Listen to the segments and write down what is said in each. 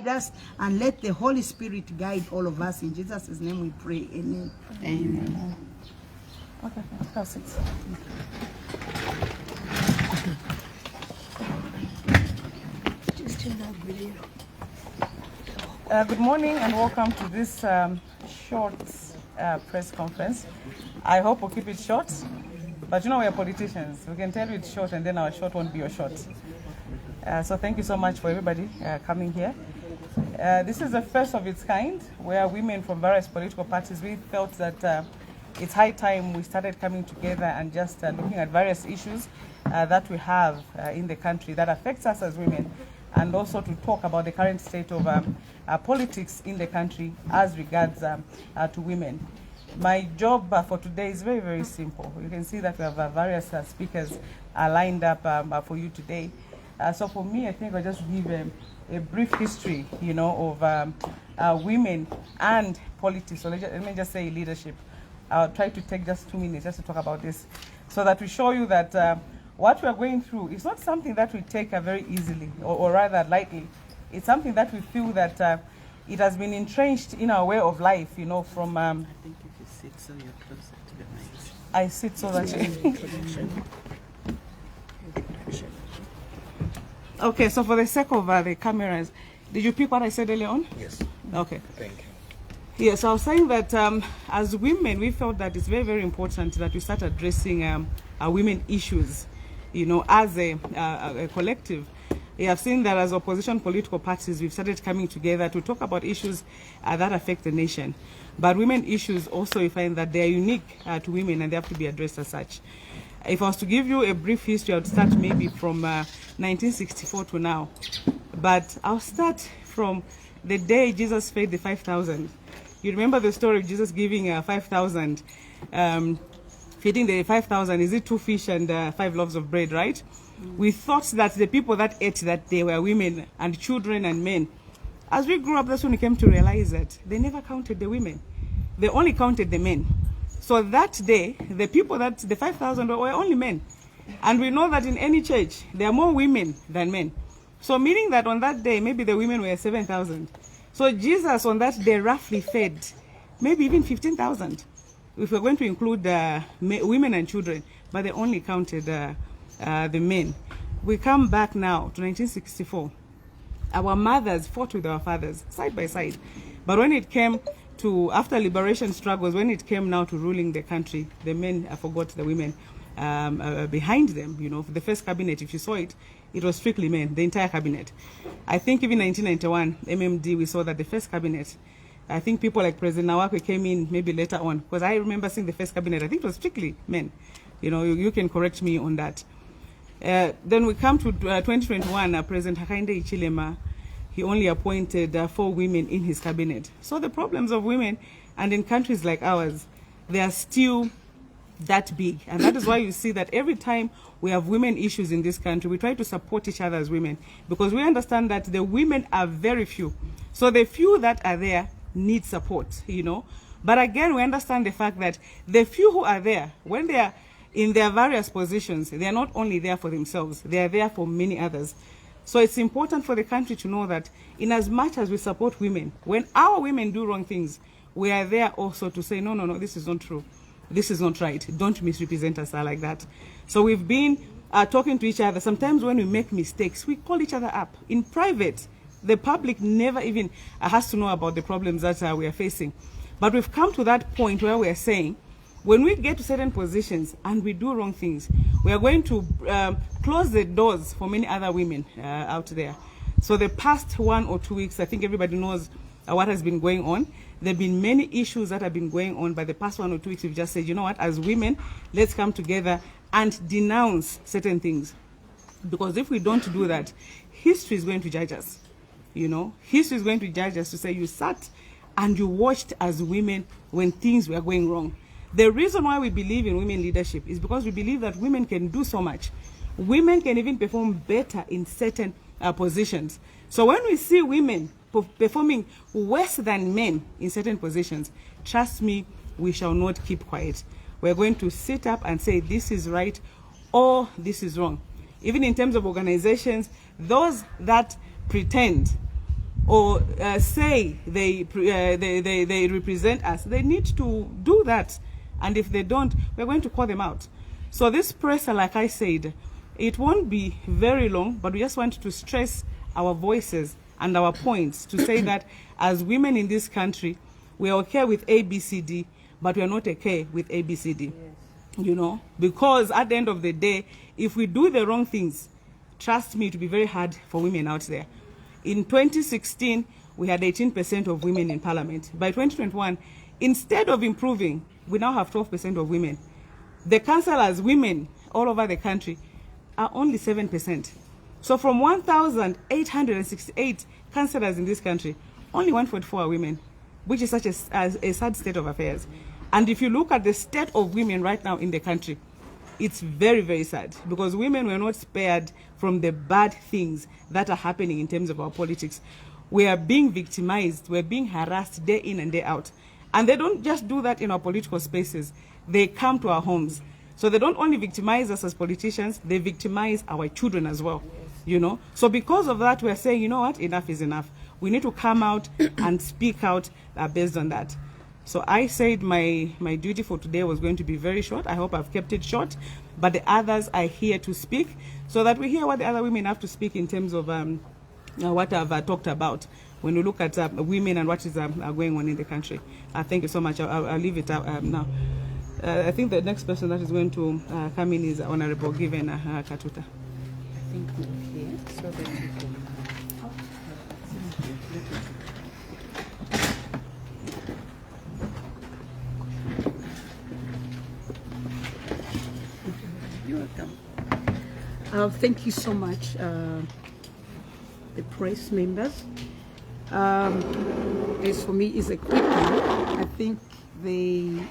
guide us, and let the Holy Spirit guide all of us. In Jesus' name we pray. Amen. Amen. Okay, pass it. Good morning and welcome to this short press conference. I hope we'll keep it short, but you know we are politicians. We can tell you it's short and then our short won't be your short. So thank you so much for everybody coming here. This is the first of its kind where women from various political parties, we felt that it's high time we started coming together and just looking at various issues that we have in the country that affects us as women, and also to talk about the current state of politics in the country as regards to women. My job for today is very, very simple. You can see that we have various speakers lined up for you today. So for me, I think I'll just give a brief history, you know, of women and politics. So let me just say leadership. I'll try to take just 2 minutes just to talk about this, so that we show you that what we are going through is not something that we take very easily or rather lightly. It's something that we feel that it has been entrenched in our way of life, you know, from... I think if you sit so you're closer to the mic. I sit so that... Okay, so for the sake of the cameras, did you pick what I said earlier on? Yes. Okay. Thank you. Yes, I was saying that as women, we felt that it's very, very important that we start addressing our women issues, you know, as a collective. You have seen that as opposition political parties, we've started coming together to talk about issues that affect the nation. But women issues also, we find that they are unique to women and they have to be addressed as such. If I was to give you a brief history, I would start maybe from 1964 to now. But I'll start from the day Jesus fed the 5,000. You remember the story of Jesus giving 5,000, feeding the 5,000, is it 2 fish and 5 loaves of bread, right? We thought that the people that ate that they were women and children and men. As we grew up, that's when we came to realize that they never counted the women. They only counted the men. So that day, the people that, the 5,000 were only men. And we know that in any church, there are more women than men. So meaning that on that day, maybe the women were 7,000. So Jesus on that day roughly fed maybe even 15,000, if we're going to include women and children, but they only counted the men. We come back now to 1964. Our mothers fought with our fathers side by side. But when it came to, after liberation struggles, when it came now to ruling the country, the men forgot the women behind them. You know, the first cabinet, if you saw it, it was strictly men, the entire cabinet. I think even 1991, MMD, we saw that the first cabinet, I think people like President Nawakwe came in maybe later on, because I remember seeing the first cabinet, I think it was strictly men. You know, you can correct me on that. Then we come to 2021, President Hakainde Hichilema, he only appointed 4 women in his cabinet. So the problems of women, and in countries like ours, they are still that big. And that is why you see that every time we have women issues in this country, we try to support each other as women, because we understand that the women are very few. So the few that are there need support, you know. But again, we understand the fact that the few who are there, when they are in their various positions, they are not only there for themselves, they are there for many others. So it's important for the country to know that in as much as we support women, when our women do wrong things, we are there also to say, no, no, no, this is not true. This is not right. Don't misrepresent us like that. So we've been talking to each other. Sometimes when we make mistakes, we call each other up. In private, the public never even has to know about the problems that we are facing. But we've come to that point where we are saying, when we get to certain positions and we do wrong things, we are going to close the doors for many other women out there. So the past 1 or 2 weeks, I think everybody knows what has been going on. There have been many issues that have been going on, but the past 1 or 2 weeks we've just said, you know what, as women, let's come together and denounce certain things. Because if we don't do that, history is going to judge us. You know, history is going to judge us to say you sat and you watched as women when things were going wrong. The reason why we believe in women leadership is because we believe that women can do so much. Women can even perform better in certain positions. So when we see women performing worse than men in certain positions, trust me, we shall not keep quiet. We're going to sit up and say this is right or this is wrong. Even in terms of organizations, those that pretend or say they represent us, they need to do that. And if they don't, we're going to call them out. So this presser, like I said, it won't be very long, but we just want to stress our voices and our points to say that as women in this country, we are okay with ABCD, but we are not okay with ABCD. Yes. You know, because at the end of the day, if we do the wrong things, trust me, it will be very hard for women out there. In 2016, we had 18% of women in parliament. By 2021, instead of improving, we now have 12% of women. The councillors, women all over the country, are only 7%. So from 1,868 councillors in this country, only 144 are women, which is such a sad state of affairs. And if you look at the state of women right now in the country, it's very, very sad, because women were not spared from the bad things that are happening in terms of our politics. We are being victimized, we're being harassed day in and day out. And they don't just do that in our political spaces, they come to our homes. So they don't only victimize us as politicians, they victimize our children as well, you know. So because of that, we're saying, you know what, enough is enough. We need to come out and speak out based on that. So I said my duty for today was going to be very short. I hope I've kept it short, but the others are here to speak so that we hear what the other women have to speak in terms of what I've talked about when we look at women and what is going on in the country. Thank you so much. I'll leave it now. I think the next person that is going to come in is Honorable Given Katuta. I think we're here so that we can. You're welcome. Thank you so much, the press members. This for me is a quick one. I think the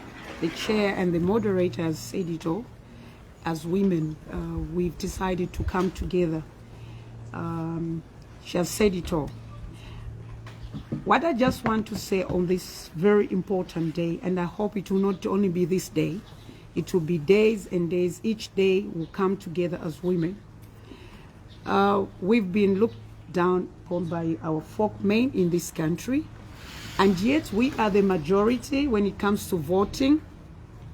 chair and the moderator has said it all. As women, we've decided to come together. She has said it all. What I just want to say on this very important day, and I hope it will not only be this day, it will be days and days. Each day will come together as women. We've been looked down upon by our folk men in this country, and yet we are the majority when it comes to voting.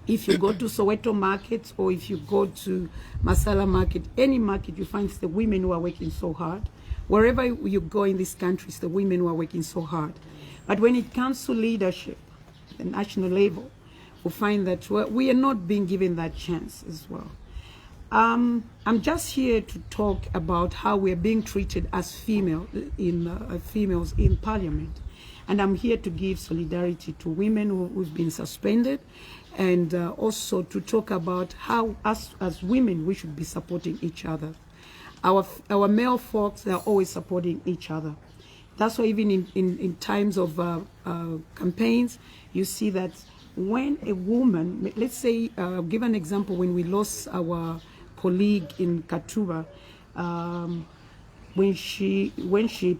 If you go to Soweto market or if you go to Masala market, any market, you find it's the women who are working so hard. Wherever you go in this country, it's the women who are working so hard. But when it comes to leadership at the national level, we find that we are not being given that chance as well. I'm just here to talk about how we're being treated as females in parliament. And I'm here to give solidarity to women who've been suspended, and also to talk about how us as women, we should be supporting each other. Our male folks, they're always supporting each other. That's why even in times of campaigns, you see that when a woman, let's say, give an example, when we lost our colleague in Katuba, when she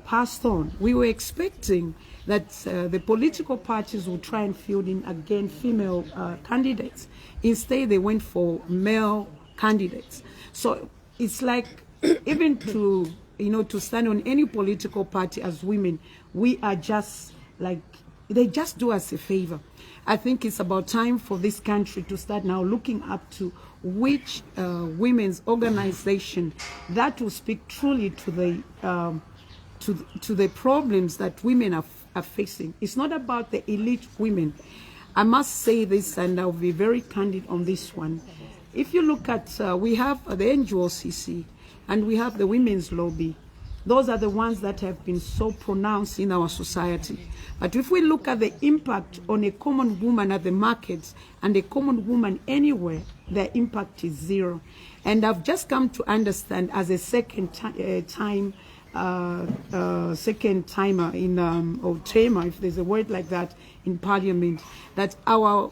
passed on, we were expecting that the political parties would try and field in again female candidates. Instead, they went for male candidates. So it's like, even to stand on any political party as women, we are just like, they just do us a favor. I think it's about time for this country to start now looking up to which women's organization that will speak truly to the problems that women are facing. It's not about the elite women. I must say this, and I'll be very candid on this one. If you look at, we have the NGOCC and we have the women's lobby. Those are the ones that have been so pronounced in our society. But if we look at the impact on a common woman at the markets and a common woman anywhere, the impact is zero. And I've just come to understand as a second timer in, or tamer, if there's a word like that in parliament, that our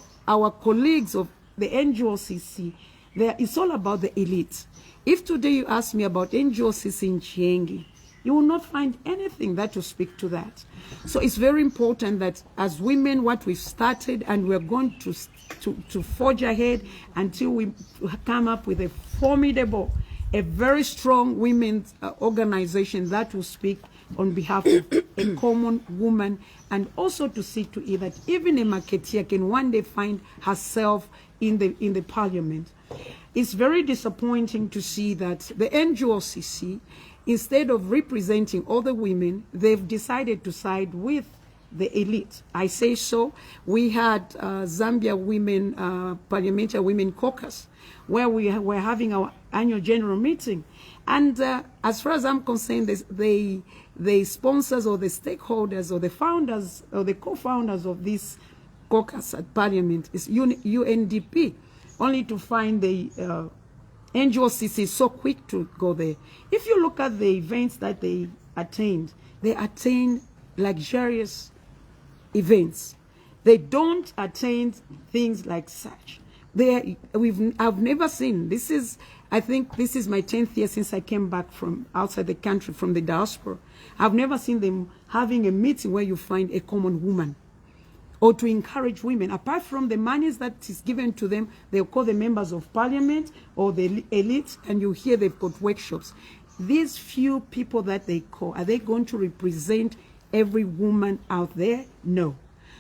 colleagues of the NGOCC, it's all about the elite. If today you ask me about NGOCC in Chiengi, you will not find anything that will speak to that. So it's very important that as women, what we've started, and we're going to forge ahead until we come up with a formidable, a very strong women's organization that will speak on behalf of a common woman, and also to see to it that even a marketeer can one day find herself in the parliament. It's very disappointing to see that the NGOCC, instead of representing all the women, they've decided to side with the elite. I say so. We had Zambia Women, Parliamentary Women Caucus, where we were having our annual general meeting. And as far as I'm concerned, the sponsors or the stakeholders or the founders or the co-founders of this caucus at Parliament is UNDP, only to find the NGOCC so quick to go there. If you look at the events that they attained luxurious events. They don't attain things like such. I've never seen, I think this is my 10th year since I came back from outside the country, from the diaspora. I've never seen them having a meeting where you find a common woman, or to encourage women. Apart from the monies that is given to them, they'll call the members of parliament or the elite, and you hear they've got workshops. These few people that they call, are they going to represent every woman out there? No.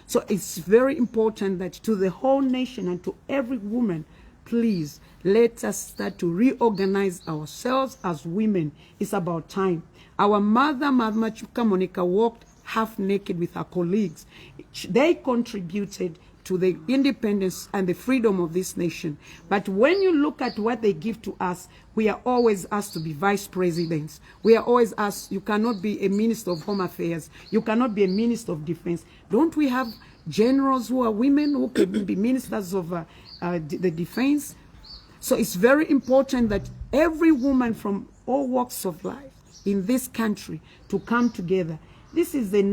So it's very important that to the whole nation and to every woman, please let us start to reorganize ourselves as women. It's about time. Our mother, Machuka Monica, walked half naked with her colleagues. They contributed to the independence and the freedom of this nation. But when you look at what they give to us, we are always asked to be vice presidents. We are always asked, you cannot be a minister of home affairs. You cannot be a minister of defense. Don't we have generals who are women who can be ministers of the defense? So it's very important that every woman from all walks of life in this country to come together. This is a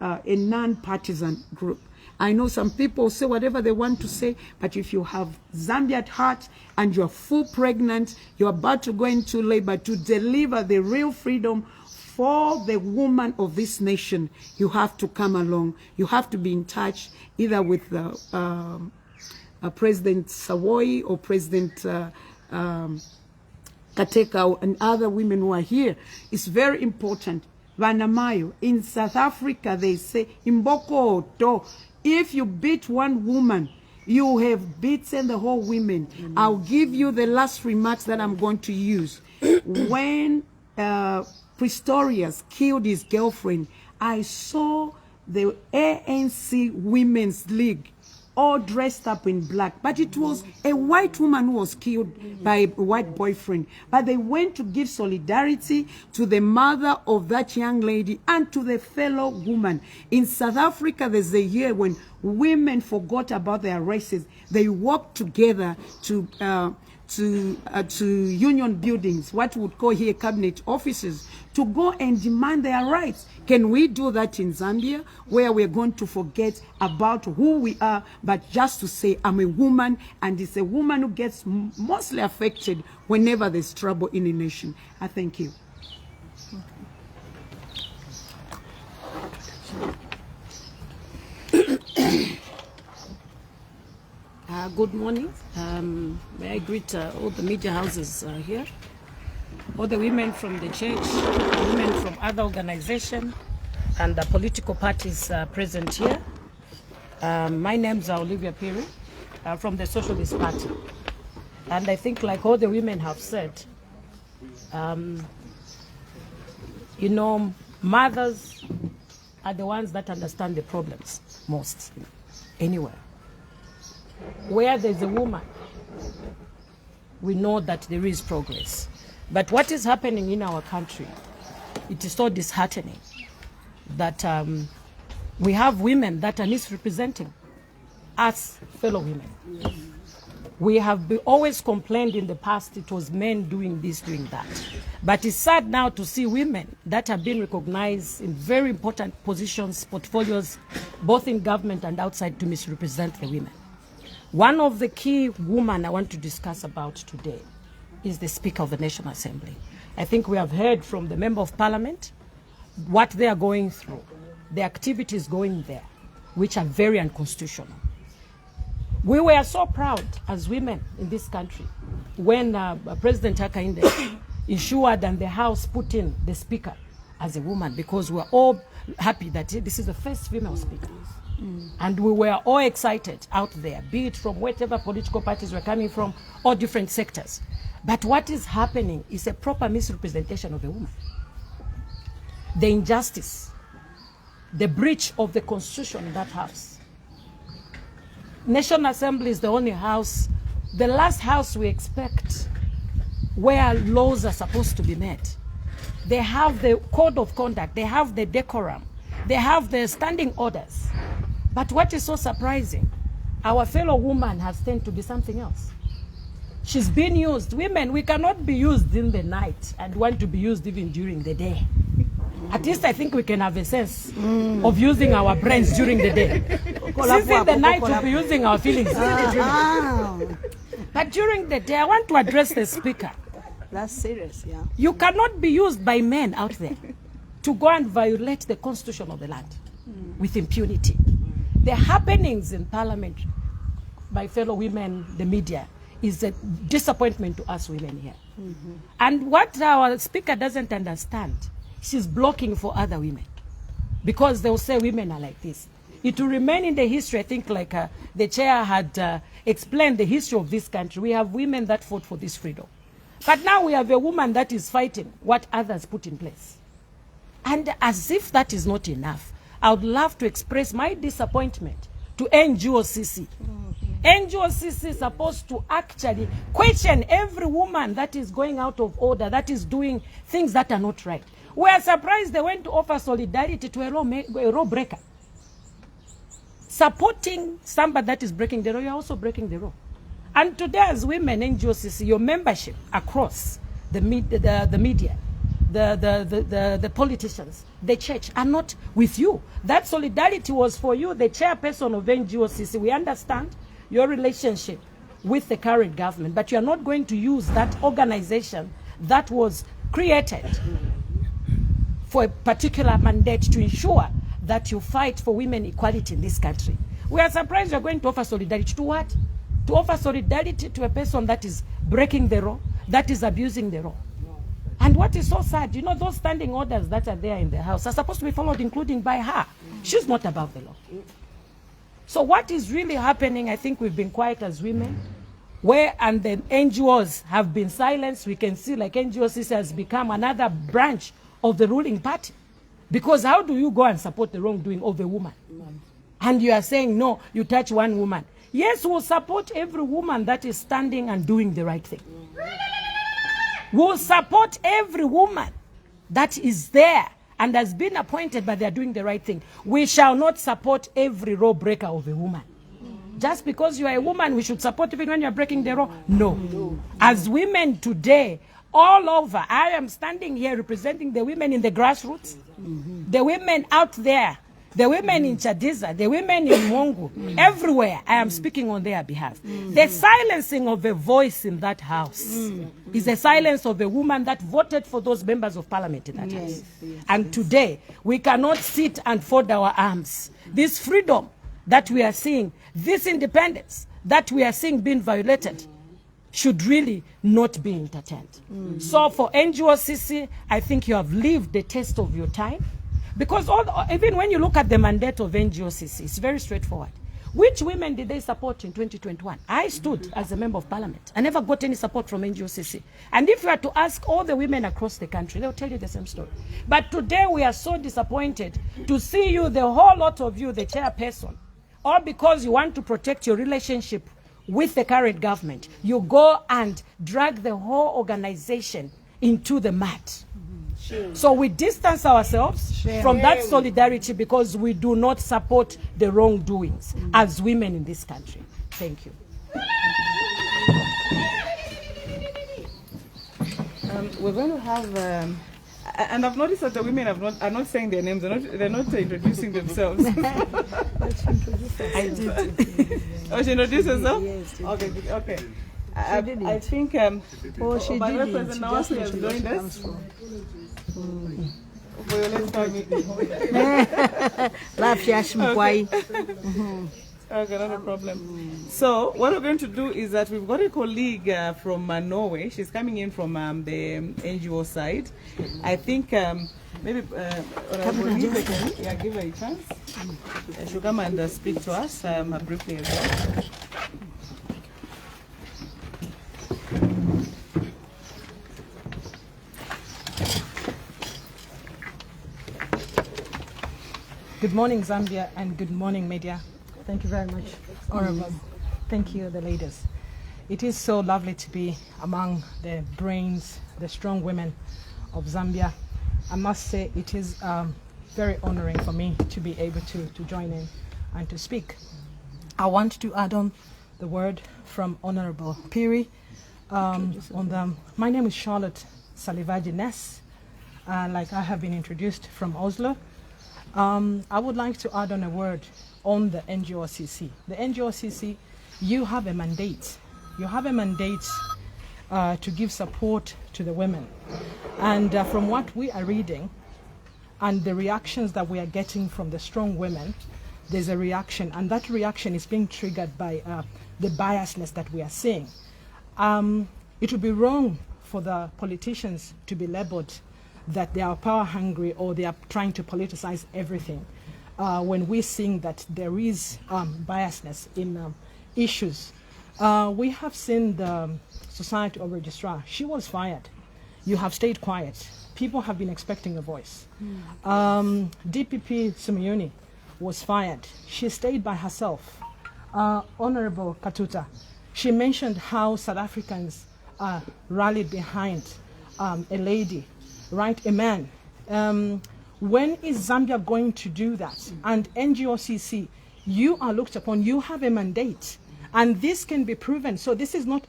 non-partisan group. I know some people say whatever they want to say, but if you have Zambia at heart and you're full pregnant, you're about to go into labor to deliver the real freedom for the woman of this nation, you have to come along. You have to be in touch either with President Sawoi or President Kateka and other women who are here. It's very important. Vanamayo, in South Africa, they say, Imboko to. If you beat one woman, you have beaten the whole women. I'll give you the last remarks that I'm going to use. When Pistorius killed his girlfriend, I saw the ANC Women's League all dressed up in black. But it was a white woman who was killed by a white boyfriend. But they went to give solidarity to the mother of that young lady and to the fellow woman. In South Africa, there's a year when women forgot about their races. They walked together to union buildings, what we would call here cabinet offices, to go and demand their rights. Can we do that in Zambia, where we're going to forget about who we are, but just to say, I'm a woman, and it's a woman who gets mostly affected whenever there's trouble in a nation? I thank you. Good morning. May I greet all the media houses here, all the women from the church, women from other organizations, and the political parties present here. My name is Olivia Perry from the Socialist Party. And I think, like all the women have said, you know, mothers are the ones that understand the problems most anywhere. Where there's a woman, we know that there is progress. But what is happening in our country, it is so disheartening that we have women that are misrepresenting us fellow women. We have always complained in the past it was men doing this, doing that. But it's sad now to see women that have been recognized in very important positions, portfolios, both in government and outside, to misrepresent the women. One of the key women I want to discuss about today is the Speaker of the National Assembly. I think we have heard from the Member of Parliament what they are going through, the activities going there, which are very unconstitutional. We were so proud as women in this country when President Hakainde ensured and the House put in the Speaker as a woman, because we're all happy that this is the first female speaker. And we were all excited out there, be it from whatever political parties we're coming from or different sectors. But what is happening is a proper misrepresentation of a woman. The injustice, the breach of the constitution in that house. National Assembly is the only house, the last house we expect where laws are supposed to be made. They have the code of conduct, they have the decorum, they have the standing orders. But what is so surprising, our fellow woman has tended to be something else. She's been used. Women, we cannot be used in the night and want to be used even during the day. At least I think we can have a sense of using our brains during the day. Since in the night we'll be using our feelings. But during the day, I want to address the speaker. That's serious, yeah. You cannot be used by men out there to go and violate the constitution of the land with impunity. The happenings in parliament, my fellow women, the media, is a disappointment to us women here. And what our speaker doesn't understand, she's blocking for other women because they'll say women are like this. It will remain in the history, I think, like the chair had explained the history of this country. We have women that fought for this freedom. But now we have a woman that is fighting what others put in place. And as if that is not enough, I would love to express my disappointment to NGOCC. NGOCC is supposed to actually question every woman that is going out of order, that is doing things that are not right. We are surprised they went to offer solidarity to a law breaker. Supporting somebody that is breaking the law, you're also breaking the law. And today, as women, NGOCC, your membership across the media, the politicians, the church are not with you. That solidarity was for you, the chairperson of NGOCC. We understand your relationship with the current government, but you are not going to use that organization that was created for a particular mandate to ensure that you fight for women equality in this country. We are surprised you're going to offer solidarity to what? To offer solidarity to a person that is breaking the law, that is abusing the law. And what is so sad, you know, those standing orders that are there in the house are supposed to be followed, including by her. She's not above the law. So what is really happening, I think we've been quiet as women, and the NGOs have been silenced. We can see like NGOs has become another branch of the ruling party. Because how do you go and support the wrongdoing of a woman? And you are saying, no, you touch one woman. Yes, we'll support every woman that is standing and doing the right thing. We'll support every woman that is there and has been appointed, but they are doing the right thing. We shall not support every law breaker of a woman. Just because you are a woman, we should support even when you are breaking the law? No. As women today, all over, I am standing here representing the women in the grassroots, the women out there, the women in Chadiza, the women in Mongu, everywhere I am speaking on their behalf. The silencing of a voice in that house is the silence of a woman that voted for those members of parliament in that house. And today, we cannot sit and fold our arms. This freedom that we are seeing, this independence that we are seeing being violated, should really not be entertained. So for NGOCC, I think you have lived the test of your time. Because even when you look at the mandate of NGOCC, it's very straightforward. Which women did they support in 2021? I stood as a member of parliament. I never got any support from NGOCC. And if you were to ask all the women across the country, they'll tell you the same story. But today we are so disappointed to see you, the whole lot of you, the chairperson, all because you want to protect your relationship with the current government, you go and drag the whole organization into the mud. So we distance ourselves from that solidarity because we do not support the wrongdoings as women in this country. Thank you. We're going to have, and I've noticed that the women are not saying their names. They're not introducing themselves. I did. Oh, she introduced herself? Yes. Okay. I think she my did representative Nawasi has joined us. Okay, not a problem. So what we're going to do is that we've got a colleague from Norway. She's coming in from the NGO side. I think Maybe give her a chance. She'll come and speak to us briefly as well. Good morning, Zambia, and good morning, media. Thank you very much, Honorable. Thank you, the ladies. It is so lovely to be among the brains, the strong women of Zambia. I must say it is very honoring for me to be able to join in and to speak. I want to add on the word from Honorable Piri. My name is Charlotte Salivaji Ness, like I have been introduced from Oslo. I would like to add on a word on the NGOCC. The NGOCC, you have a mandate. You have a mandate to give support to the women. And from what we are reading and the reactions that we are getting from the strong women, there's a reaction, and that reaction is being triggered by the biasness that we are seeing. It would be wrong for the politicians to be labeled that they are power hungry or they are trying to politicize everything when we're seeing that there is biasness in issues. We have seen the Society of Registrar. She was fired. You have stayed quiet. People have been expecting a voice. DPP Sumiyuni was fired. She stayed by herself. Honorable Katuta, she mentioned how South Africans rallied behind a lady, right, a man. When is Zambia going to do that? And NGOCC, you are looked upon, you have a mandate, and this can be proven. So this is not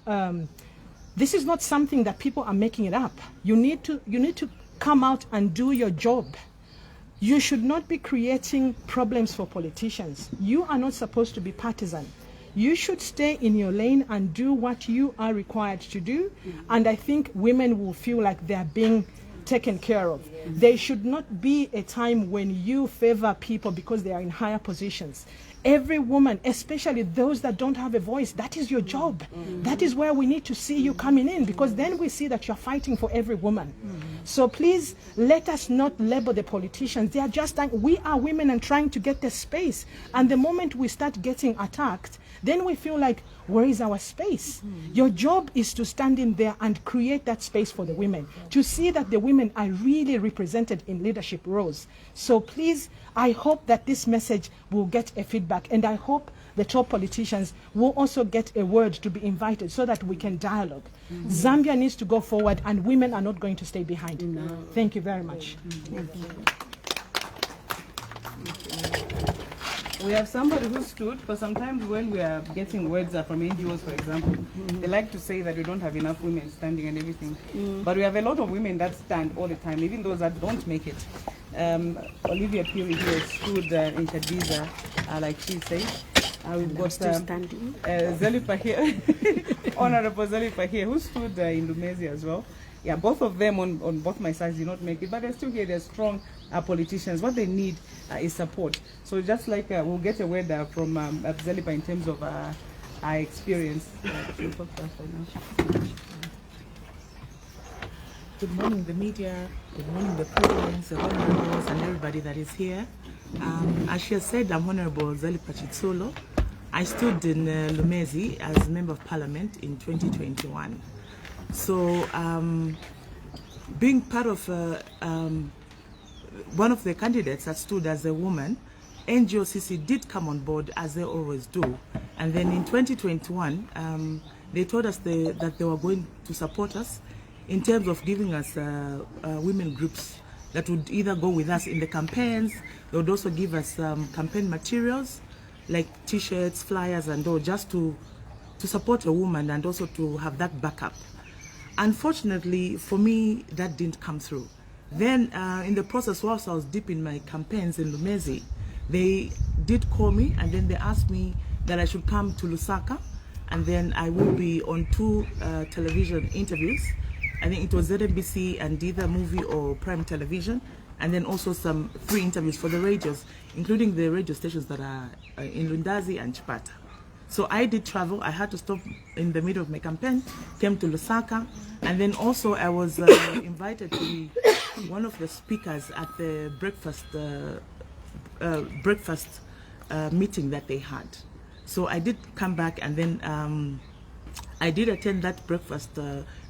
something that people are making it up. You need to come out and do your job. You should not be creating problems for politicians. You are not supposed to be partisan. You should stay in your lane and do what you are required to do. And I think women will feel like they are being taken care of. There should not be a time when you favor people because they are in higher positions. Every woman, especially those that don't have a voice, that is your job. That is where we need to see you coming in, because then we see that you're fighting for every woman. So please, let us not label the politicians. They are just like, we are women and trying to get the space. And the moment we start getting attacked, then we feel like, where is our space? Your job is to stand in there and create that space for the women, to see that the women are really represented in leadership roles. So please, I hope that this message will get a feedback, and I hope the top politicians will also get a word to be invited so that we can dialogue. Zambia needs to go forward, and women are not going to stay behind. Thank you very much. We have somebody who stood, because sometimes when we are getting words from NGOs, for example, they like to say that we don't have enough women standing and everything. But we have a lot of women that stand all the time, even those that don't make it. Olivia Piri here stood in Shadbiza, like she said. We've got Zelipa here, Honorable Zelipa here, who stood in Lumezi as well. Yeah, both of them on both my sides did not make it, but they're still here. They're strong politicians. What they need is support. So just like we'll get a word from Zelipa in terms of our experience. Good morning, the media. Good morning, the presidents, the honorables, and everybody that is here. As she has said, I'm Honorable Zelipa Chitsolo. I stood in Lumezi as Member of Parliament in 2021. So, being part of one of the candidates that stood as a woman, NGOCC did come on board, as they always do. And then in 2021, they told us that they were going to support us in terms of giving us women groups that would either go with us in the campaigns. They would also give us campaign materials like t-shirts, flyers, and all, just to support a woman and also to have that backup. Unfortunately, for me, that didn't come through. Then, in the process, whilst I was deep in my campaigns in Lumezi, they did call me, and then they asked me that I should come to Lusaka, and then I will be on 2 television interviews. I think it was ZNBC and either Movie or Prime Television, and then also some free interviews for the radios, including the radio stations that are in Lundazi and Chipata. So I did travel. I had to stop in the middle of my campaign, came to Lusaka, and then also I was invited to be one of the speakers at the breakfast meeting that they had. So I did come back, and then I did attend that breakfast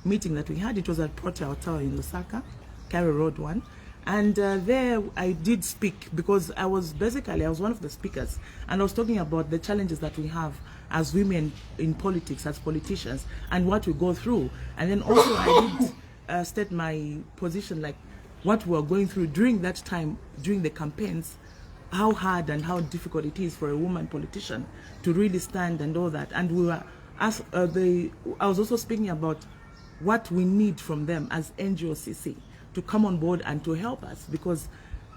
meeting that we had. It was at Protea Hotel in Lusaka, Cairo Road 1. And there I did speak, because I was one of the speakers, and I was talking about the challenges that we have as women in politics, as politicians, and what we go through. And then also I did state my position, like what we were going through during that time, during the campaigns, how hard and how difficult it is for a woman politician to really stand and all that. And we were I was also speaking about what we need from them as NGOCC to come on board and to help us, because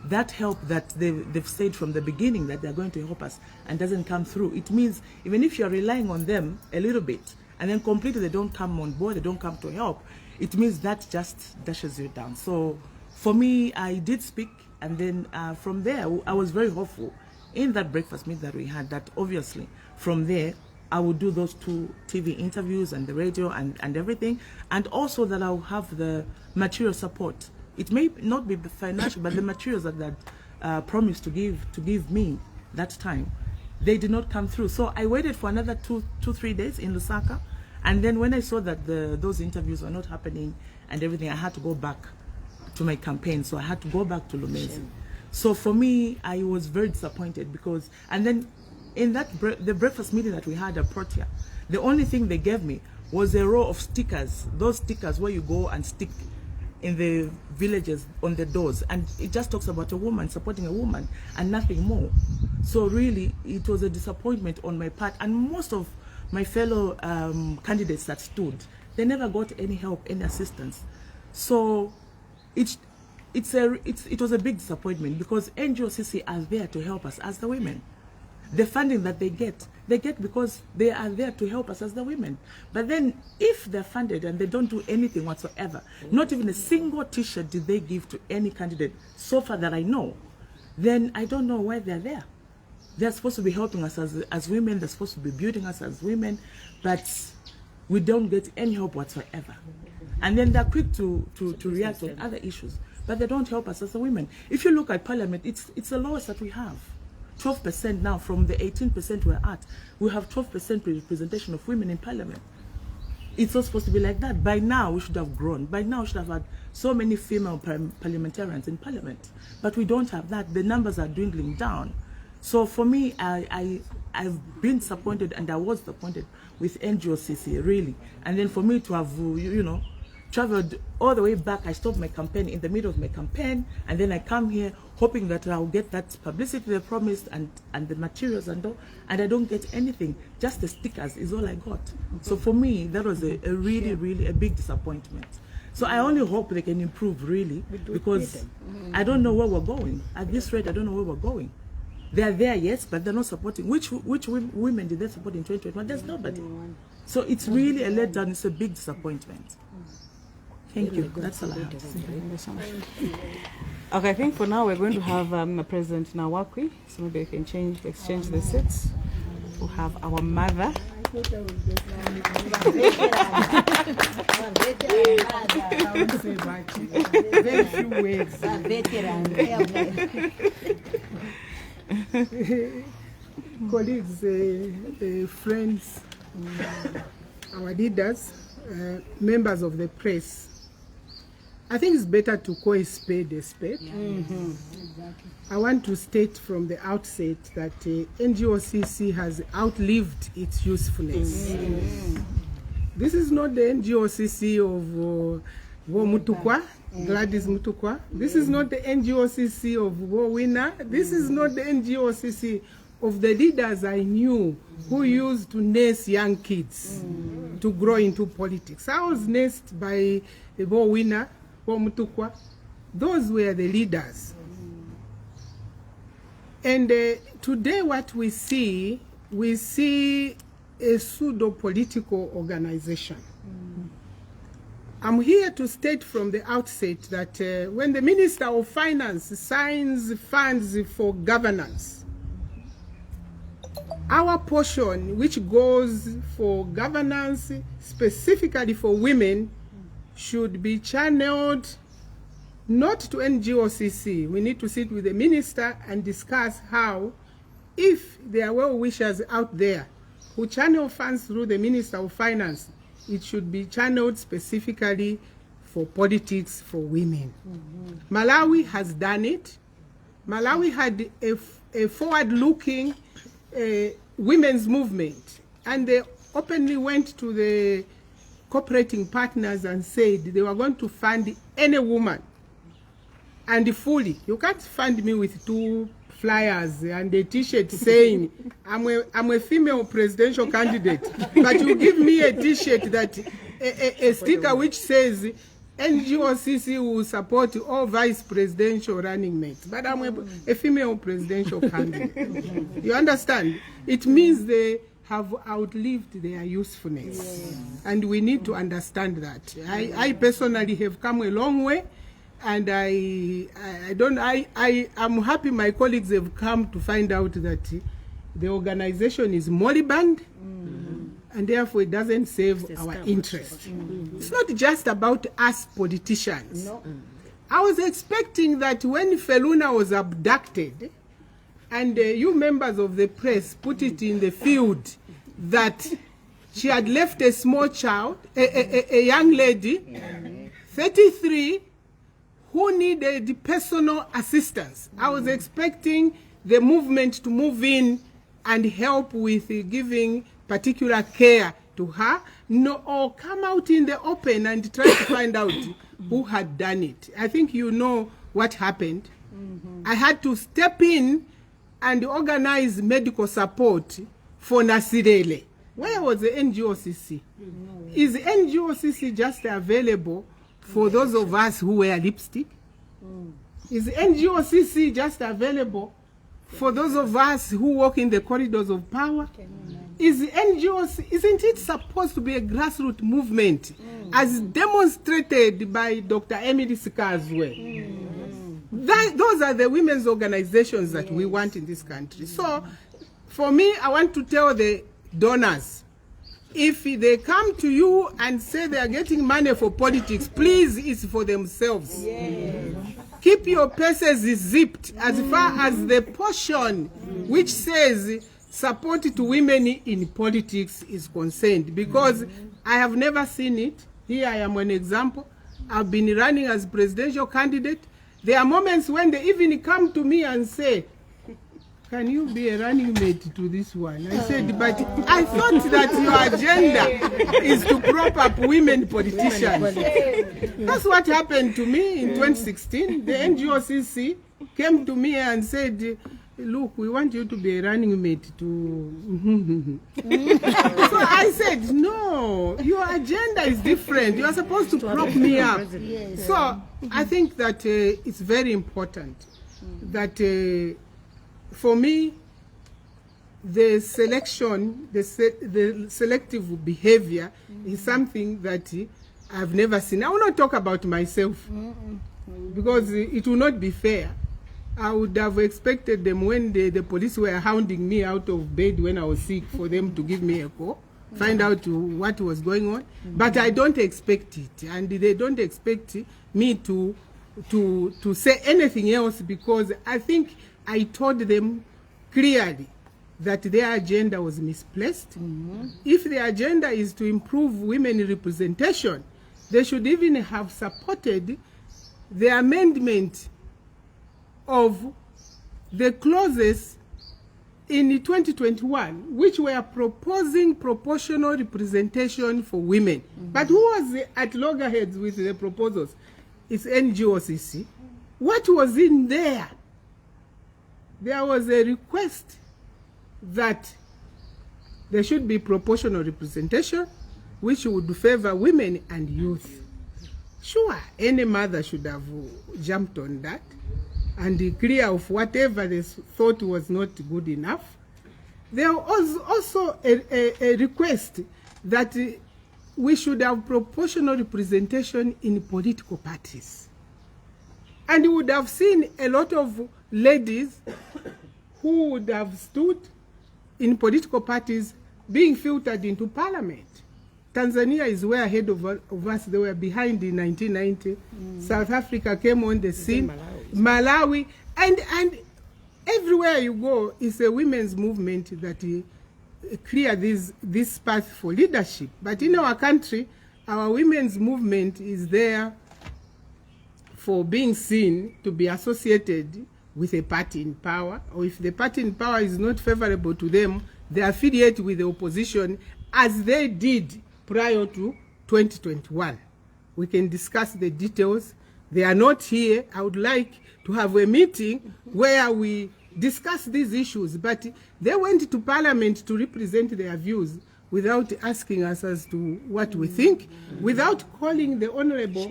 that help that they've said from the beginning that they're going to help us and doesn't come through, it means even if you're relying on them a little bit and then completely they don't come on board, they don't come to help, it means that just dashes you down. So for me, I did speak, and then from there I was very hopeful in that breakfast meeting that we had, that obviously from there I would do those 2 TV interviews and the radio and everything, and also that I'll have the material support. It may not be financial, but the materials that promised to give me that time, they did not come through. So I waited for another 3 days in Lusaka, and then when I saw that those interviews were not happening and everything, I had to go back to my campaign. So I had to go back to Lumezi. So for me, I was very disappointed, because, and then in that the breakfast meeting that we had at Protea, the only thing they gave me was a row of stickers, those stickers where you go and stick in the villages on the doors, and it just talks about a woman supporting a woman and nothing more. So really, it was a disappointment on my part, and most of my fellow candidates that stood, they never got any help, any assistance. So it was a big disappointment, because NGOCC are there to help us as the women. The funding that they get because they are there to help us as the women. But then if they're funded and they don't do anything whatsoever, not even a single t-shirt did they give to any candidate so far that I know, then I don't know why they're there. They're supposed to be helping us as women, they're supposed to be building us as women, but we don't get any help whatsoever. And then they're quick to react on other issues, but they don't help us as the women. If you look at Parliament, it's the lowest that we have. 12% now from the 18% we're at. We have 12% representation of women in Parliament. It's not supposed to be like that. By now, we should have grown. By now, we should have had so many female parliamentarians in Parliament. But we don't have that. The numbers are dwindling down. So for me, I've been disappointed, and I was disappointed with NGOCC, really. And then for me to have, traveled all the way back, I stopped my campaign in the middle of my campaign, and then I come here hoping that I'll get that publicity they promised and the materials and all, and I don't get anything. Just the stickers is all I got. So for me, that was a really, really a big disappointment. So I only hope they can improve, really, because I don't know where we're going. At this rate, I don't know where we're going. They're there, yes, but they're not supporting. Which women did they support in 2021? There's nobody. So it's really a letdown. It's a big disappointment. Thank you. That's all I have to say. Okay, I think for now we're going to have President Nawakwi, so maybe we can exchange the seats. We'll have our mother. Very few words. Colleagues, friends, our leaders, members of the press, I think it's better to call a spade a spade. I want to state from the outset that NGOCC has outlived its usefulness. This is not the NGOCC of Mutukwa, Gladys Mutukwa. This is not the NGOCC of Winner. This is not the NGOCC of the leaders I knew who used to nurse young kids to grow into politics. I was nursed by Winner, Mutukwa. Those were the leaders. And today what we see a pseudo-political organization. I'm here to state from the outset that when the Minister of Finance signs funds for governance, our portion, which goes for governance specifically for women, should be channeled not to NGOCC. We need to sit with the minister and discuss how, if there are well-wishers out there who channel funds through the Minister of Finance, it should be channeled specifically for politics for women. Malawi has done it. Malawi had a forward-looking women's movement, and they openly went to the cooperating partners and said they were going to fund any woman, and fully. You can't fund me with 2 flyers and a t-shirt saying I'm a female presidential candidate, but you give me a t-shirt that a sticker which says NGOCC will support all vice presidential running mates, but I'm a female presidential candidate. You understand? It means they have outlived their usefulness, and we need to understand that. I personally have come a long way, and I'm happy my colleagues have come to find out that the organization is moribund, and therefore it doesn't serve our interest. It's not just about us politicians. No. I was expecting that when Feluna was abducted, and you members of the press put it in the field that she had left a small child, a young lady, 33, who needed personal assistance. I was expecting the movement to move in and help with giving particular care to her, no, or come out in the open and try to find out who had done it. I think you know what happened. I had to step in and organize medical support for Nasirele. Where was the NGOCC? Is NGOCC just available for those of us who wear lipstick? Is NGOCC just available for those of us who walk in the corridors of power? Is NGOCC, isn't it supposed to be a grassroots movement, as demonstrated by Dr. Emily Sikazwe? Those are the women's organizations that we want in this country. So, for me, I want to tell the donors, if they come to you and say they are getting money for politics, please, it's for themselves. Yes. Keep your purses zipped as far as the portion which says support to women in politics is concerned, because I have never seen it. Here I am an example. I've been running as presidential candidate. There are moments when they even come to me and say, can you be a running mate to this one? I said, but I thought that your agenda is to prop up women politicians. That's what happened to me in 2016. The NGOCC came to me and said, look, we want you to be a running mate to... So I said, no, your agenda is different. You are supposed to prop me up. So I think that it's very important that for me, the selection, the selective behavior is something that I've never seen. I will not talk about myself because it will not be fair. I would have expected them when the police were hounding me out of bed when I was sick for them to give me a call, find out what was going on. But I don't expect it, and they don't expect me to say anything else, because I think I told them clearly that their agenda was misplaced. If the agenda is to improve women representation, they should even have supported the amendment of the clauses in 2021, which were proposing proportional representation for women. But who was at loggerheads with the proposals? It's NGOCC. What was in there? There was a request that there should be proportional representation, which would favor women and youth. Sure, any mother should have jumped on that and clear of whatever they thought was not good enough. There was also a request that we should have proportional representation in political parties. And you would have seen a lot of ladies who would have stood in political parties being filtered into parliament. Tanzania is way ahead of us. They were behind in 1990. South Africa came on the scene. Malawi. And everywhere you go, it's a women's movement that clear this path for leadership. But in our country, our women's movement is there for being seen to be associated with a party in power, or if the party in power is not favorable to them, they affiliate with the opposition as they did prior to 2021. We can discuss the details. They are not here. I would like to have a meeting where we discuss these issues, but they went to Parliament to represent their views without asking us as to what we think, without calling the honorable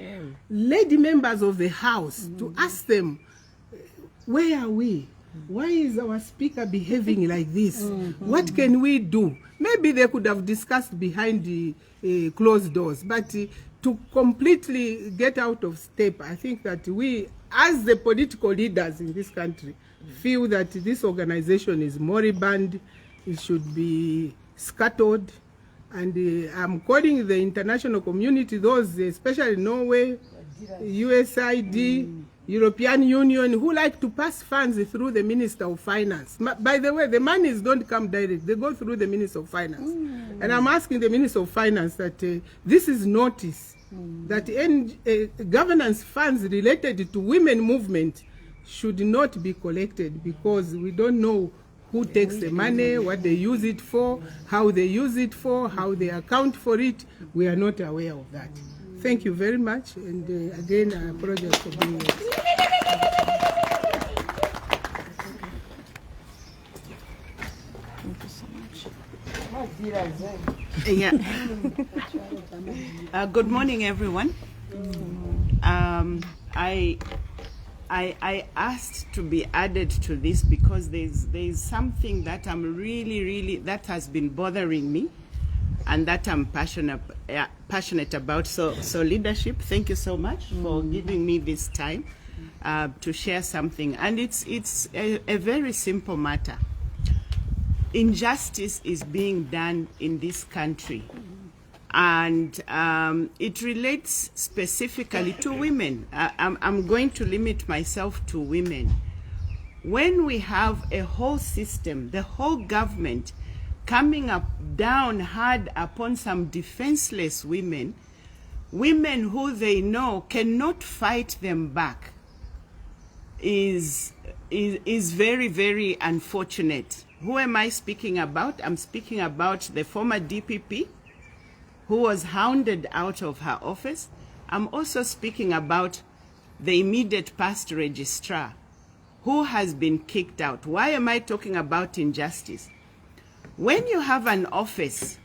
lady members of the House to ask them, where are we? Why is our speaker behaving like this? What can we do? Maybe they could have discussed behind the closed doors, but to completely get out of step, I think that we, as the political leaders in this country, feel that this organization is moribund, it should be scattered, and I'm calling the international community, those especially Norway, USAID, European Union, who like to pass funds through the Minister of Finance. By the way, the monies don't come direct, they go through the Minister of Finance. And I'm asking the Minister of Finance that this is notice, that governance funds related to women movement should not be collected, because we don't know who takes the money, what they use it for, how they use it for, how they account for it. We are not aware of that. Thank you very much, and again, I apologize for being late. Yeah. Good morning, everyone. I asked to be added to this because there's something that I'm really that has been bothering me, and that I'm passionate about. So leadership, thank you so much for giving me this time to share something. And it's a very simple matter. Injustice is being done in this country, and it relates specifically to women. I'm going to limit myself to women. When we have a whole system, the whole government coming down hard upon some defenseless women who they know cannot fight them back, is very unfortunate. Who am I speaking about? I'm speaking about the former DPP who was hounded out of her office. I'm also speaking about the immediate past registrar who has been kicked out. Why am I talking about injustice? When you have an office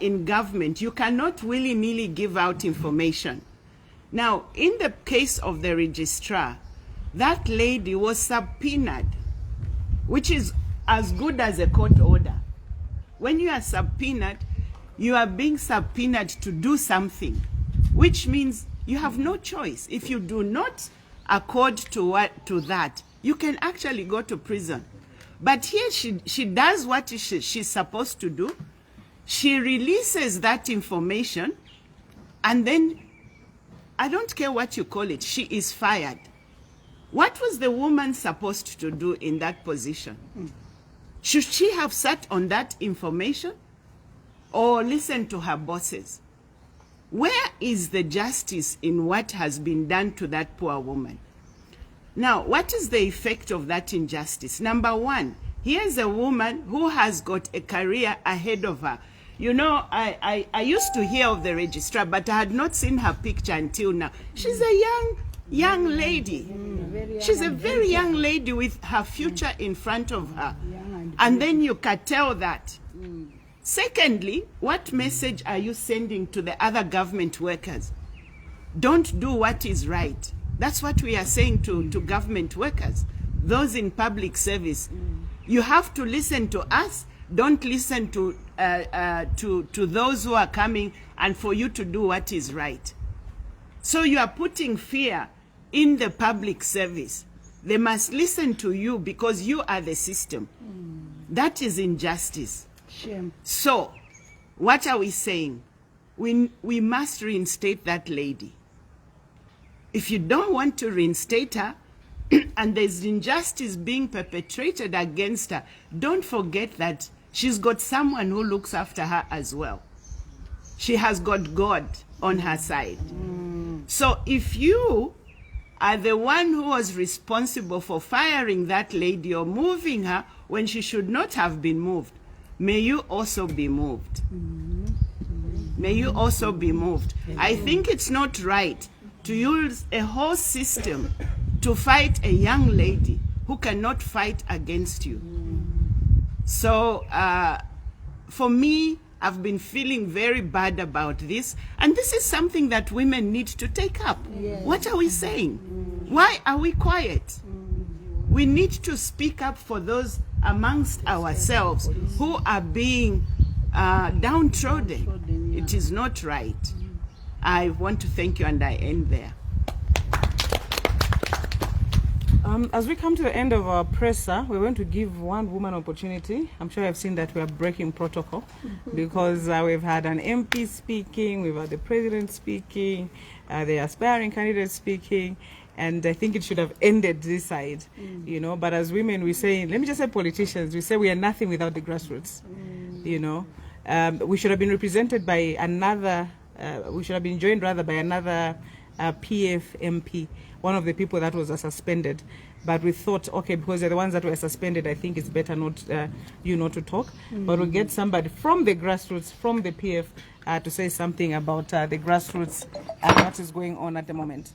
in government, you cannot willy-nilly give out information. Now, in the case of the registrar, that lady was subpoenaed, which is as good as a court order. When you are subpoenaed, you are being subpoenaed to do something, which means you have no choice. If you do not accord to that, you can actually go to prison. But here she does what she's supposed to do. She releases that information, and then, I don't care what you call it, she is fired. What was the woman supposed to do in that position? Should she have sat on that information or listen to her bosses? Where is the justice in what has been done to that poor woman? Now, what is the effect of that injustice? Number one, here's a woman who has got a career ahead of her. You know, I used to hear of the registrar, but I had not seen her picture until now. She's a young lady. She's a very young lady with her future in front of her. And then you curtail that. Secondly, what message are you sending to the other government workers? Don't do what is right. That's what we are saying to government workers, those in public service. You have to listen to us. Don't listen to those who are coming and for you to do what is right. So you are putting fear in the public service. They must listen to you because you are the system. That is injustice. Shame. So, what are we saying? we must reinstate that lady. If you don't want to reinstate her, and there's injustice being perpetrated against her, don't forget that she's got someone who looks after her as well. She has got God on her side. So if you are the one who was responsible for firing that lady or moving her when she should not have been moved, may you also be moved. May you also be moved. I think it's not right to use a whole system to fight a young lady who cannot fight against you. So for me, I've been feeling very bad about this, and this is something that women need to take up. What are we saying? Why are we quiet? We need to speak up for those amongst ourselves who are being downtrodden. It is not right. I want to thank you, and I end there. As we come to the end of our presser, we're going to give one woman opportunity. I'm sure I've seen that we are breaking protocol because we've had an MP speaking, we've had the president speaking, the aspiring candidate speaking, and I think it should have ended this side, you know. But as women, we say, let me just say politicians, we say we are nothing without the grassroots, you know. We should have been represented by another, we should have been joined rather by another PF MP, one of the people that was suspended, but we thought, okay, because they're the ones that were suspended, I think it's better not, you know, to talk. But we'll get somebody from the grassroots, from the PF, to say something about the grassroots and what is going on at the moment.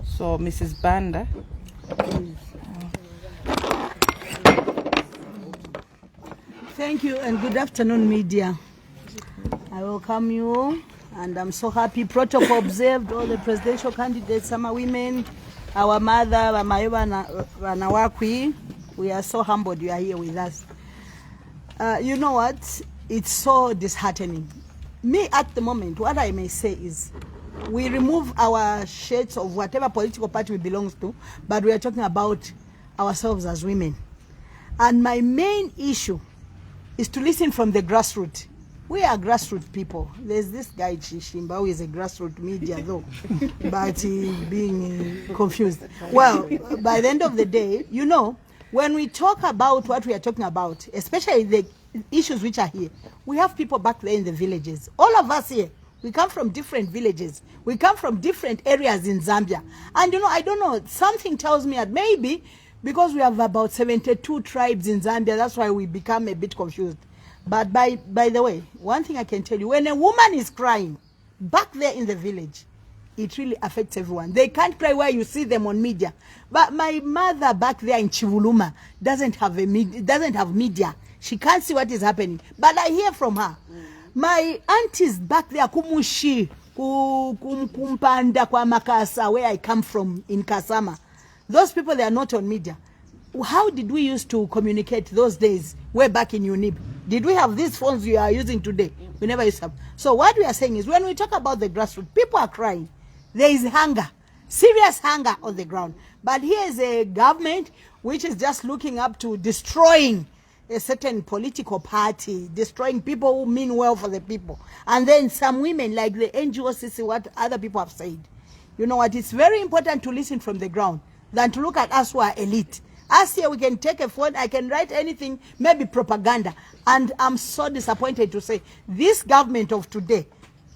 So, Mrs. Banda. Thank you and good afternoon, media. I welcome you all, and I'm so happy. Protocol observed, all the presidential candidates, some are women, our mother, Wanawakwi. We are so humbled you are here with us. You know what? It's so disheartening. Me, at the moment, what I may say is, we remove our shades of whatever political party we belong to, but we are talking about ourselves as women. And my main issue is to listen from the grassroots. We are grassroots people. There's this guy Chishimba who is a grassroots media though, but being confused. Well, by the end of the day, you know, when we talk about what we are talking about, especially the issues which are here, we have people back there in the villages. All of us here, we come from different villages. We come from different areas in Zambia. And you know, I don't know, something tells me that maybe because we have about 72 tribes in Zambia, that's why we become a bit confused. But by the way, one thing I can tell you, when a woman is crying back there in the village, it really affects everyone. They can't cry where you see them on media. But my mother back there in Chivuluma doesn't have media. She can't see what is happening. But I hear from her. My aunties back there, Kumushi, Kumpanda, Kwa Makasa, where I come from in Kasama, those people, they are not on media. How did we used to communicate those days way back in UNIB? Did we have these phones we are using today? We never used to have. So what we are saying is, when we talk about the grassroots, people are crying. There is hunger, serious hunger on the ground. But here is a government which is just looking up to destroying a certain political party, destroying people who mean well for the people. And then some women, like the NGOCC, what other people have said. You know what? It's very important to listen from the ground than to look at us who are elite. Us here, we can take a phone, I can write anything, maybe propaganda. And I'm so disappointed to say, this government of today,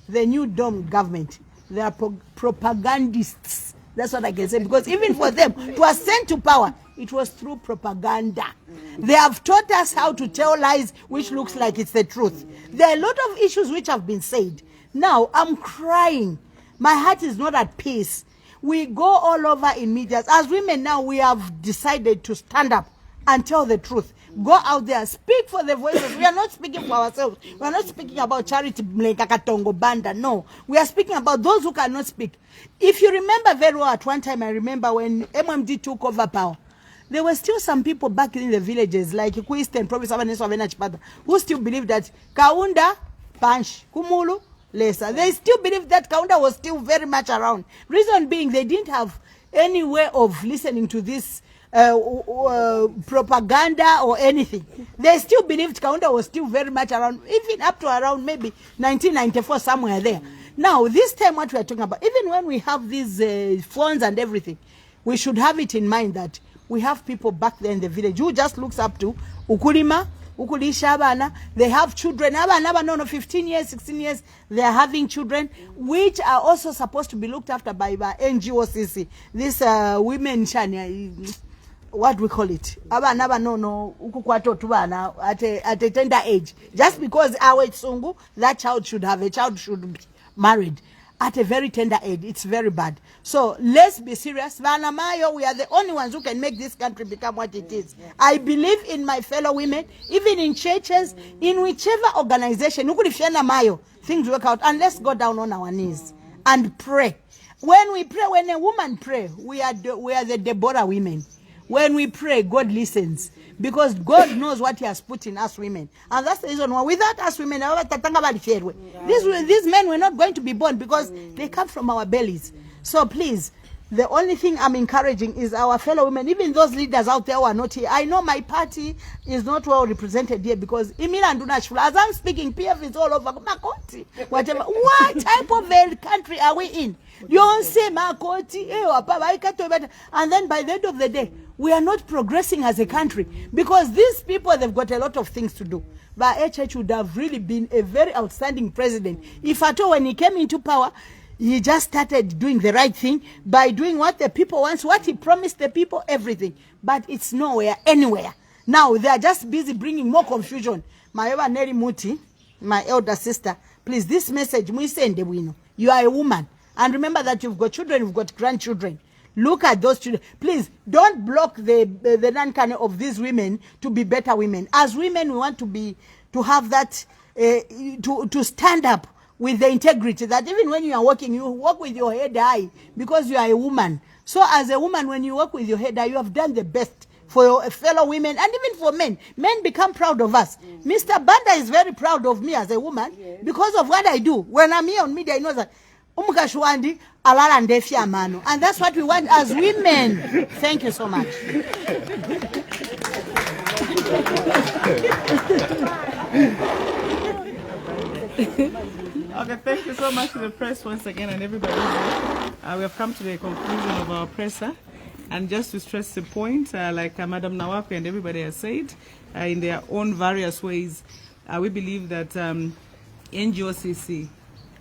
the new DOM government, they are propagandists. That's what I can say. Because even for them to ascend to power, it was through propaganda. They have taught us how to tell lies, which looks like it's the truth. There are a lot of issues which have been said. Now, I'm crying. My heart is not at peace. We go all over in media. As women now, we have decided to stand up and tell the truth. Go out there, speak for the voices. We are not speaking for ourselves. We are not speaking about charity, Katongo Banda. No, we are speaking about those who cannot speak. If you remember very well, at one time, I remember when MMD took over power, there were still some people back in the villages, like Eastern Province, who still believe that Kaunda, Panch, Kumulu, Lesa. They still believe that Kaunda was still very much around. Reason being, they didn't have any way of listening to this propaganda or anything. They still believed Kaunda was still very much around, even up to around maybe 1994, somewhere there. Now, this time what we are talking about, even when we have these phones and everything, we should have it in mind that we have people back there in the village who just looks up to ukulima, ukulisha abana. They have children, no, 15 years, 16 years, they are having children, which are also supposed to be looked after by NGOCC. This women, Shania, what we call it, abana no ukukwata tubana at a tender age. Just because our Tsungu, that child should be married at a very tender age. It's very bad. So let's be serious. Vanamayo, we are the only ones who can make this country become what it is. I believe in my fellow women, even in churches, in whichever organization, things work out. And let's go down on our knees and pray. When we pray, when a woman pray, we are the Deborah women. When we pray, God listens. Because God knows what he has put in us women. And that's the reason why without us women, these men were not going to be born because they come from our bellies. So please, the only thing I'm encouraging is our fellow women, even those leaders out there who are not here. I know my party is not well represented here because as I'm speaking, PF is all over. Whatever. What type of a country are we in? And then by the end of the day, we are not progressing as a country because these people, they've got a lot of things to do. But HH would have really been a very outstanding president. If at all, when he came into power, he just started doing the right thing by doing what the people want, what he promised the people, everything. But it's nowhere, anywhere. Now, they are just busy bringing more confusion. My ever Neri Muti, my elder sister, please, this message, you are a woman. And remember that you've got children, you've got grandchildren. Look at those children. Please, don't block the non-can of these women to be better women. As women, we want to have that, to stand up with the integrity that even when you are working, you walk with your head high because you are a woman. So as a woman, when you walk with your head high, you have done the best for your fellow women and even for men. Men become proud of us. Mr. Banda is very proud of me as a woman because of what I do. When I'm here on media, he knows that Umukashwandi alala ndefi amano. And that's what we want as women. Thank you so much. Okay, thank you so much to the press once again and everybody. We have come to the conclusion of our presser. And just to stress the point, like Madam Nawaku and everybody has said, in their own various ways, we believe that NGOCC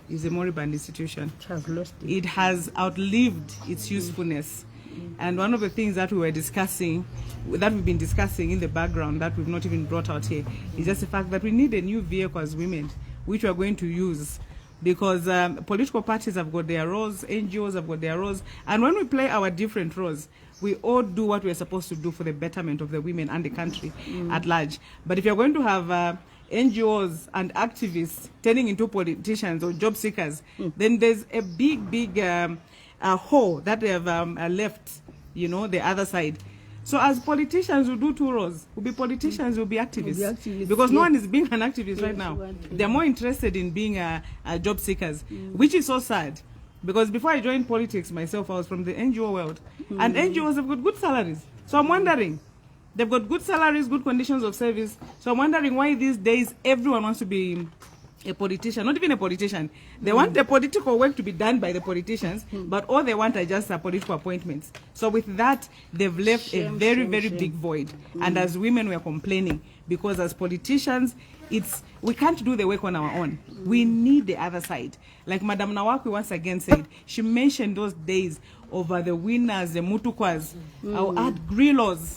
is a moribund institution. It has outlived its usefulness. And one of the things that we've been discussing in the background that we've not even brought out here, is just the fact that we need a new vehicle as women, which we are going to use. Because political parties have got their roles, NGOs have got their roles, and when we play our different roles, we all do what we're supposed to do for the betterment of the women and the country at large. But if you're going to have NGOs and activists turning into politicians or job seekers, then there's a big hole that they have left, the other side. So as politicians, we do two roles. We'll be politicians, we'll be activists. Because no one is being an activist right now. They're more interested in being job seekers, which is so sad. Because before I joined politics myself, I was from the NGO world. And NGOs have got good salaries. So I'm wondering, they've got good salaries, good conditions of service. So I'm wondering why these days everyone wants to be a politician, not even a politician. They want the political work to be done by the politicians, but all they want are just political appointments. So with that, they've left a very big void. And as women, we are complaining because as politicians, we can't do the work on our own. We need the other side. Like Madam Nawaku once again said, she mentioned those days over the winners, the mutukwas, our art grillos,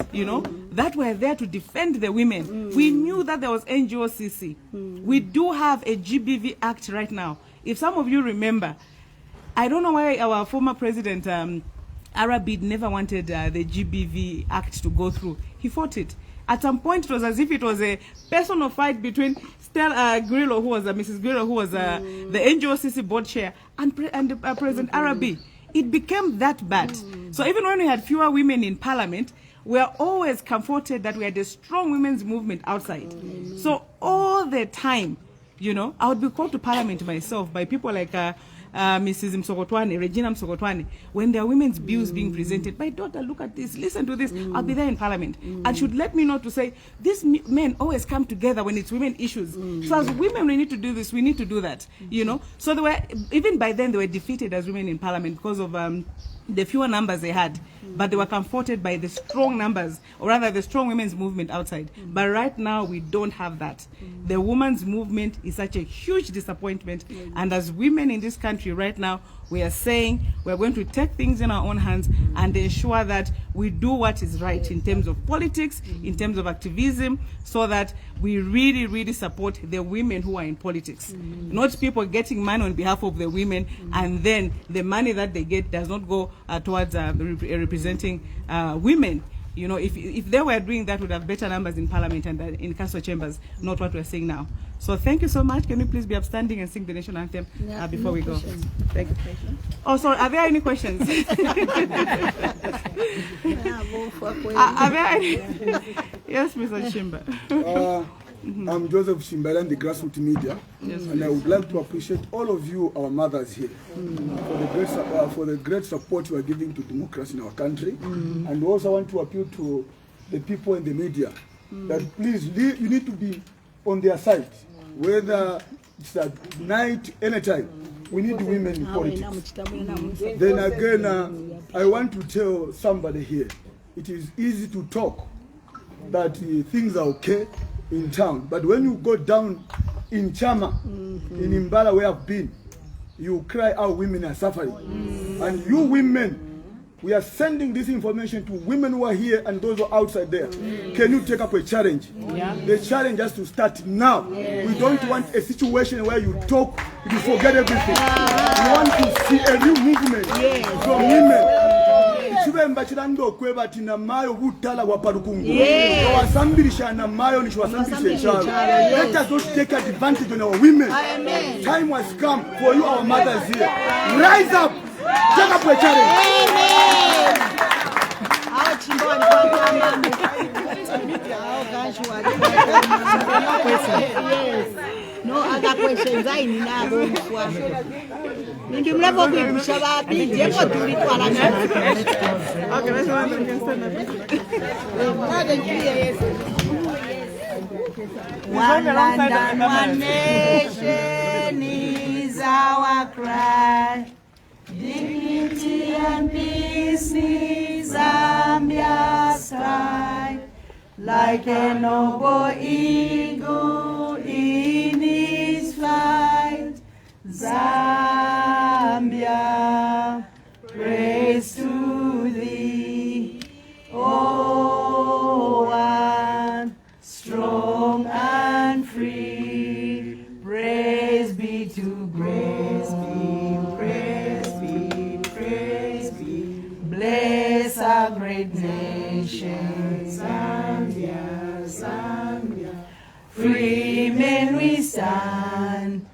that were there to defend the women. We knew that there was NGOCC. We do have a GBV Act right now. If some of you remember, I don't know why our former president, Arabid, never wanted the GBV Act to go through. He fought it. At some point, it was as if it was a personal fight between Grillo, who was Mrs. Grillo, who was the NGOCC board chair, and President Arabi. It became that bad. So even when we had fewer women in parliament, we are always comforted that we had a strong women's movement outside. So all the time, I would be called to parliament myself by people like Mrs. Msokotwane, Regina Msokotwane, when there are women's bills being presented, my daughter, look at this, listen to this, I'll be there in Parliament. And should let me know to say, these men always come together when it's women issues. So as women, we need to do this, we need to do that, you know. So they were, even by then, they were defeated as women in Parliament because of the fewer numbers they had, but they were comforted by the strong numbers, or rather the strong women's movement outside. But right now, we don't have that. The women's movement is such a huge disappointment, and as women in this country right now, we are saying we're going to take things in our own hands and ensure that we do what is right in terms of politics, in terms of activism, so that we really, really support the women who are in politics. Not people getting money on behalf of the women, and then the money that they get does not go towards representing women. You know, if they were doing that, we'd have better numbers in Parliament and in council chambers, not what we're seeing now. So thank you so much. Can we please be upstanding and sing the national anthem before we go? Thank you. Oh, sorry, are there any questions? Are there any? Yes, Mr. Shimba. I'm Joseph Shimbalan, the Grassroots Media, and I would like to appreciate all of you, our mothers here, for the great support you are giving to democracy in our country. And also want to appeal to the people in the media that please, you need to be on their side, whether it's at night, anytime. We need women in politics. Then again, I want to tell somebody here, it is easy to talk that things are okay in town, but when you go down in Chama, in Mbala where I've been, you cry out women are suffering. And you women, we are sending this information to women who are here and those who are outside there. Can you take up a challenge? The challenge has to start now. We don't want a situation where you talk, you forget everything. We want to see a new movement from women. Chibemba chilando kweba tina mayo butala waparukungu. Wasambirisha na mayo ni wasambirisha chalo. Let us not take advantage on our women. Amen. Time has come for you, our mothers here. Rise up. Take up a challenge. No other questions. I need now. One land and one nation is our cry. Dignity and peace is Zambia's cry. Like a noble eagle in his flight, Zambia, praise to thee, oh one, strong and free. Praise be to praise be, bless our great nation, Zambia, Zambia. Free men we stand.